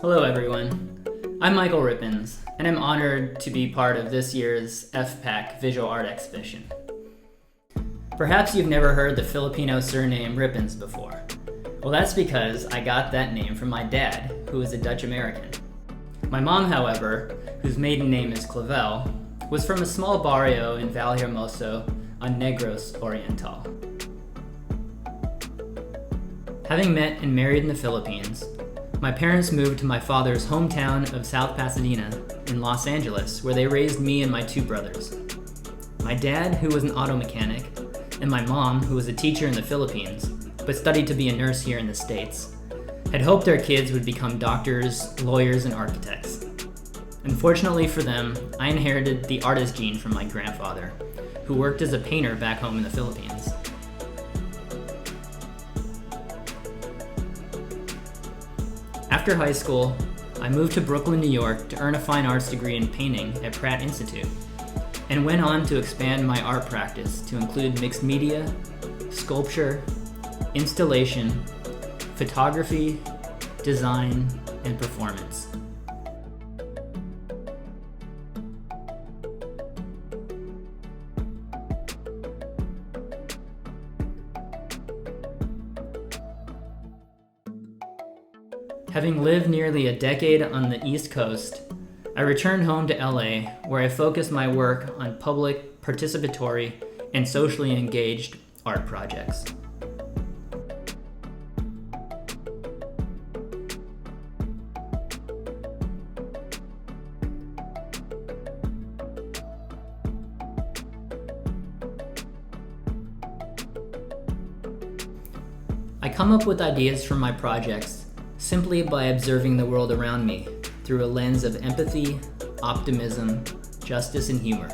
Hello everyone, I'm Michael Rippens, and I'm honored to be part of this year's FPAC Visual Art Exhibition. Perhaps you've never heard the Filipino surname Rippens before. Well, that's because I got that name from my dad, who is a Dutch American. My mom, however, whose maiden name is Clavel, was from a small barrio in Vallehermoso on Negros Oriental. Having met and married in the Philippines, my parents moved to my father's hometown of South Pasadena in Los Angeles, where they raised me and my two brothers. My dad, who was an auto mechanic, and my mom, who was a teacher in the Philippines, but studied to be a nurse here in the States, had hoped their kids would become doctors, lawyers, and architects. Unfortunately for them, I inherited the artist gene from my grandfather, who worked as a painter back home in the Philippines. After high school, I moved to Brooklyn, New York to earn a fine arts degree in painting at Pratt Institute, and went on to expand my art practice to include mixed media, sculpture, installation, photography, design, and performance. Having lived nearly a decade on the East Coast, I returned home to LA, where I focused my work on public, participatory, and socially engaged art projects. I come up with ideas for my projects simply by observing the world around me through a lens of empathy, optimism, justice, and humor.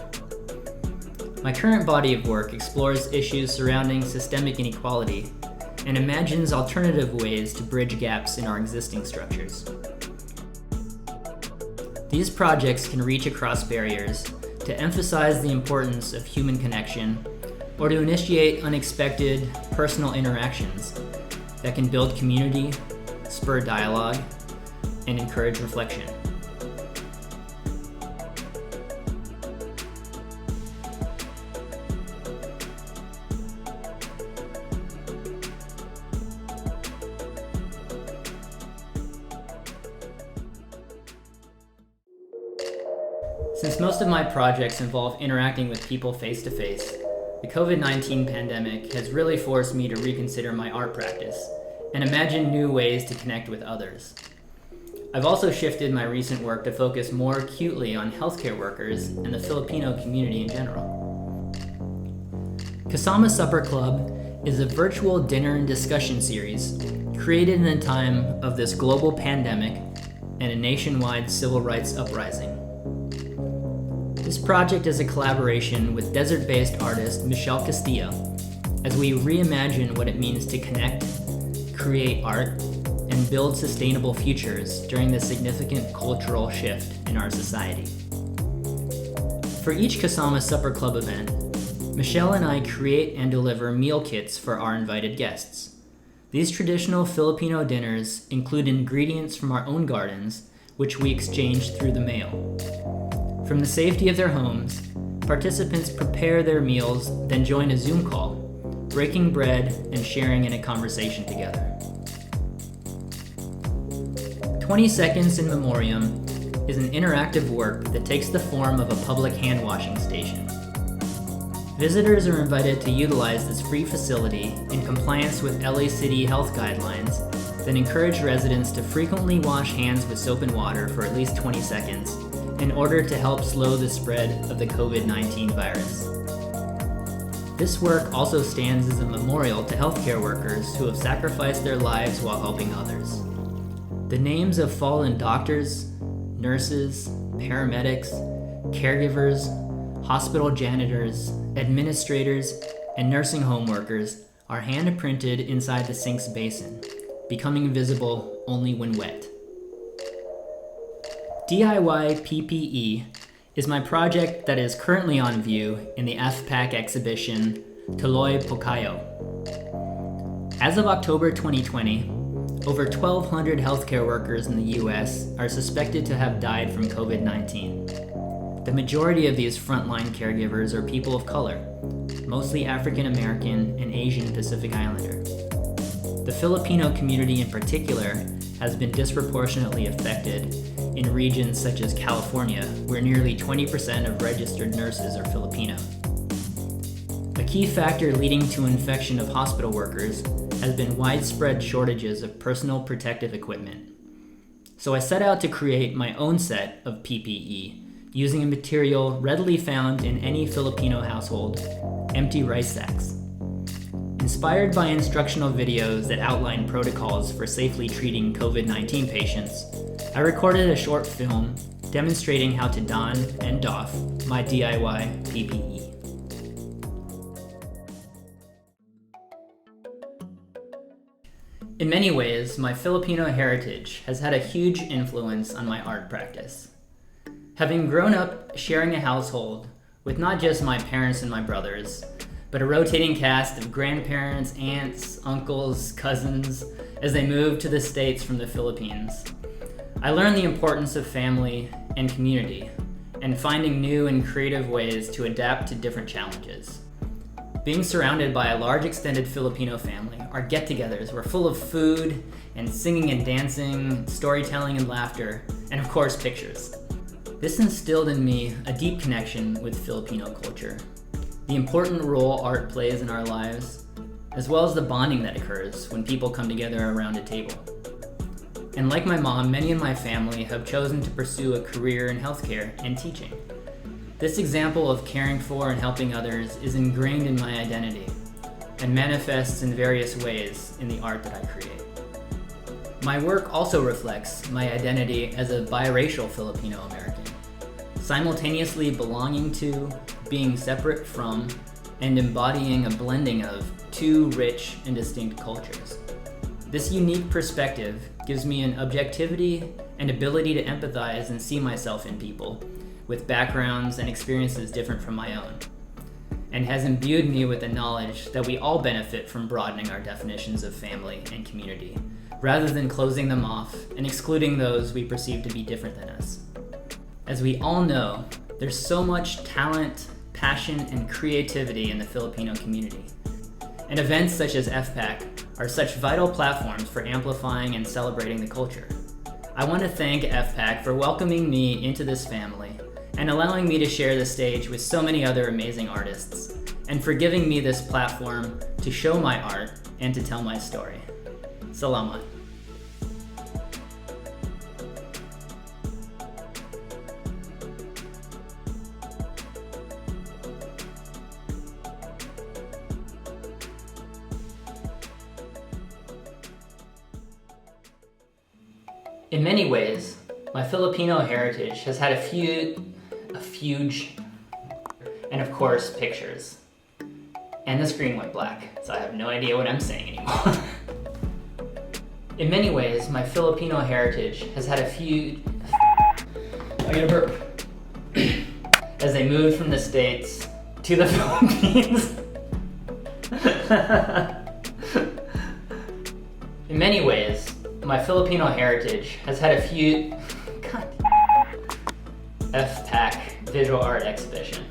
My current body of work explores issues surrounding systemic inequality and imagines alternative ways to bridge gaps in our existing structures. These projects can reach across barriers to emphasize the importance of human connection or to initiate unexpected personal interactions that can build community, spur dialogue, and encourage reflection. Since most of my projects involve interacting with people face-to-face, the COVID-19 pandemic has really forced me to reconsider my art practice and imagine new ways to connect with others. I've also shifted my recent work to focus more acutely on healthcare workers and the Filipino community in general. Kasama Supper Club is a virtual dinner and discussion series created in the time of this global pandemic and a nationwide civil rights uprising. This project is a collaboration with desert-based artist Michelle Castillo as we reimagine what it means to connect, create art, and build sustainable futures during this significant cultural shift in our society. For each Kasama Supper Club event, Michelle and I create and deliver meal kits for our invited guests. These traditional Filipino dinners include ingredients from our own gardens, which we exchange through the mail. From the safety of their homes, participants prepare their meals, then join a Zoom call, breaking bread and sharing in a conversation together. 20 Seconds in Memoriam is an interactive work that takes the form of a public hand washing station. Visitors are invited to utilize this free facility in compliance with LA City health guidelines that encourage residents to frequently wash hands with soap and water for at least 20 seconds in order to help slow the spread of the COVID-19 virus. This work also stands as a memorial to healthcare workers who have sacrificed their lives while helping others. The names of fallen doctors, nurses, paramedics, caregivers, hospital janitors, administrators, and nursing home workers are hand-printed inside the sink's basin, becoming visible only when wet. DIY PPE is my project that is currently on view in the FPAC exhibition Tuloy Po Kayo. As of October 2020, over 1,200 healthcare workers in the US are suspected to have died from COVID-19. The majority of these frontline caregivers are people of color, mostly African American and Asian Pacific Islander. The Filipino community in particular has been disproportionately affected in regions such as California, where nearly 20% of registered nurses are Filipino. A key factor leading to infection of hospital workers has been widespread shortages of personal protective equipment. So I set out to create my own set of PPE using a material readily found in any Filipino household, empty rice sacks. Inspired by instructional videos that outline protocols for safely treating COVID-19 patients, I recorded a short film demonstrating how to don and doff my DIY PPE. In many ways, my Filipino heritage has had a huge influence on my art practice. Having grown up sharing a household with not just my parents and my brothers, but a rotating cast of grandparents, aunts, uncles, cousins, as they moved to the States from the Philippines, I learned the importance of family and community, and finding new and creative ways to adapt to different challenges. Being surrounded by a large extended Filipino family, our get-togethers were full of food and singing and dancing, storytelling and laughter, and of course pictures. This instilled in me a deep connection with Filipino culture, the important role art plays in our lives, as well as the bonding that occurs when people come together around a table. And like my mom, many in my family have chosen to pursue a career in healthcare and teaching. This example of caring for and helping others is ingrained in my identity and manifests in various ways in the art that I create. My work also reflects my identity as a biracial Filipino American, simultaneously belonging to, being separate from, and embodying a blending of two rich and distinct cultures. This unique perspective gives me an objectivity and ability to empathize and see myself in people with backgrounds and experiences different from my own, and has imbued me with the knowledge that we all benefit from broadening our definitions of family and community, rather than closing them off and excluding those we perceive to be different than us. As we all know, there's so much talent, passion, and creativity in the Filipino community. And events such as FPAC are such vital platforms for amplifying and celebrating the culture. I want to thank FPAC for welcoming me into this family and allowing me to share the stage with so many other amazing artists, and for giving me this platform to show my art and to tell my story. Salamat. In many ways, my Filipino heritage has had a huge, and of course, pictures. And the screen went black, so I have no idea what I'm saying anymore. In many ways, my Filipino heritage has had a few... I gotta burp. As they moved from the States to the Philippines. In many ways, my Filipino heritage has had a few... FPAC visual art exhibition.